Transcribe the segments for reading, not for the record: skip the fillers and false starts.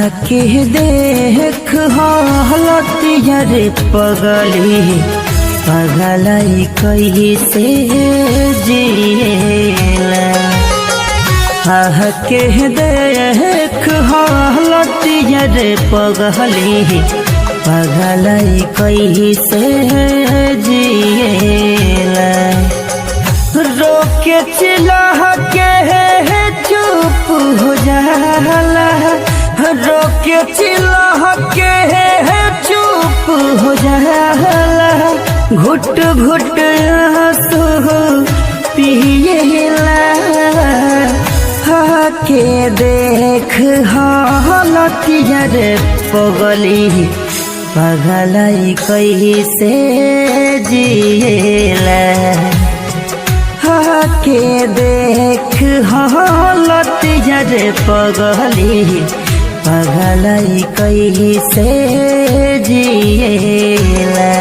आके देख हालतिया रे पगली पगलाई कैसे जिएला। आके देख हालतिया रे पगली पगलाई कैसे जिएला। रोके चिल्ला के चुप हो जाला, रोके चिल्ला के चुप हो जाला। घुट घुट आंसू पिएला। आके देख हालतिया रे पगली पगलाई कैसे जिएला। आके देख हालतिया रे पगली पगलाई कैसे जिएला।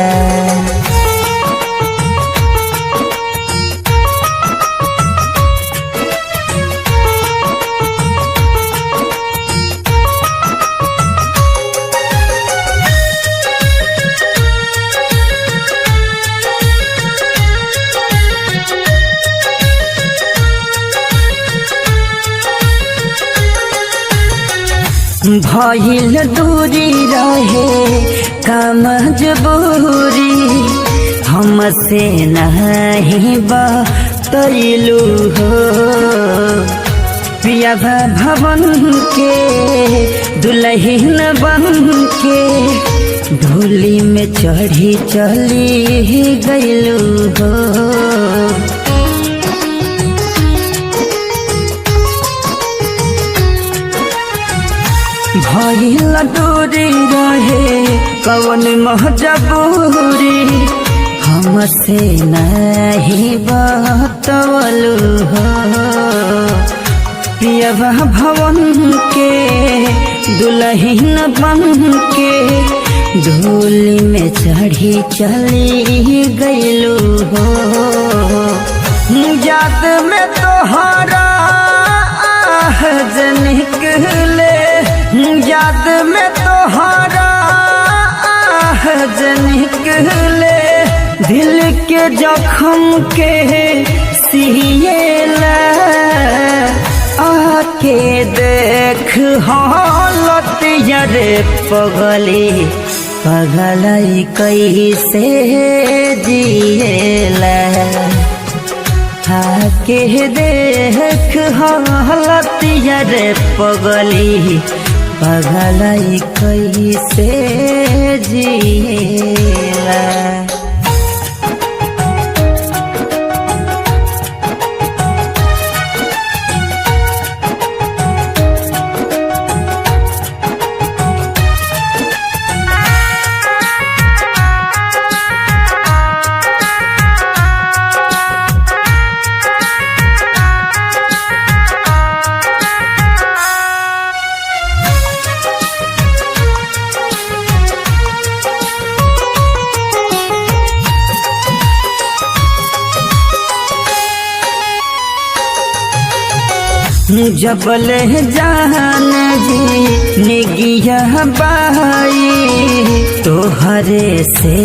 भइल दूरी रहे का मजबूरी, हमसे नहीं बतैलू हो। पिया भवन के दुल्हन बन के ढोली में चढ़ी चली गईलू हो। भइल दूरी रहे कवन मजबूरी, हमसे नहीं बतवलू हो। पिया भवन के दुल्हन बन के ढोली में चढ़ी चली गईलू हो। याद में तोहरा निकले, याद में तोहरा निकले। दिल के जख्म के सिएला। आके देख हालतिया रे पगली पगलाई कैसे जिएला। आके देख हालतिया रे पगली पगलाई कैसे जिएला। जबल जान जी निगिया बाई, तोहरे से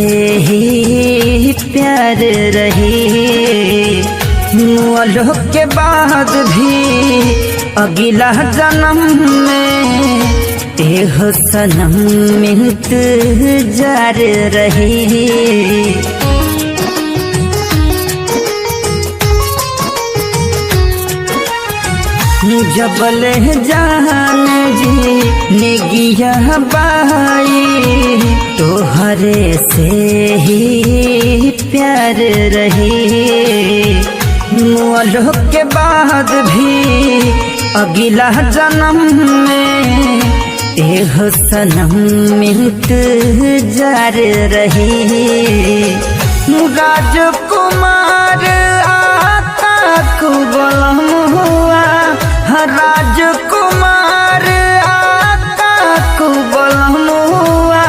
ही प्यार रही। मुअलों के बाद भी अगला जन्म में एहो सनम इंतजार रही। जबल जान जी निगिया बाई, तोहरे से ही प्यार रही। मुअलों के बाद भी अगला जन्म में एहो सनम इंतजार रही। राजकुमार आता कुबलम हुआ, राजकुमार आका कुबलम हुआ।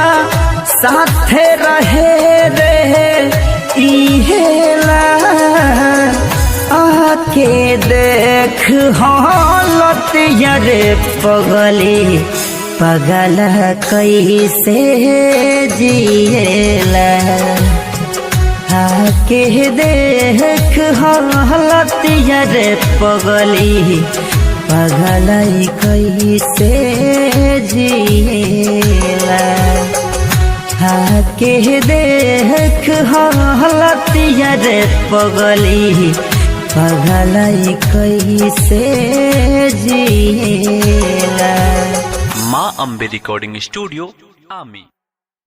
साथे रहे रे इहेला। आके देख हालतिया रे पगली पगल कैसे जिएला आके देख हालत रे पगली पगल कैसे जिएला आके देख हालत रे पगली पगल कैसे जिएला। माँ अम्बे रिकॉर्डिंग स्टूडियो आमी।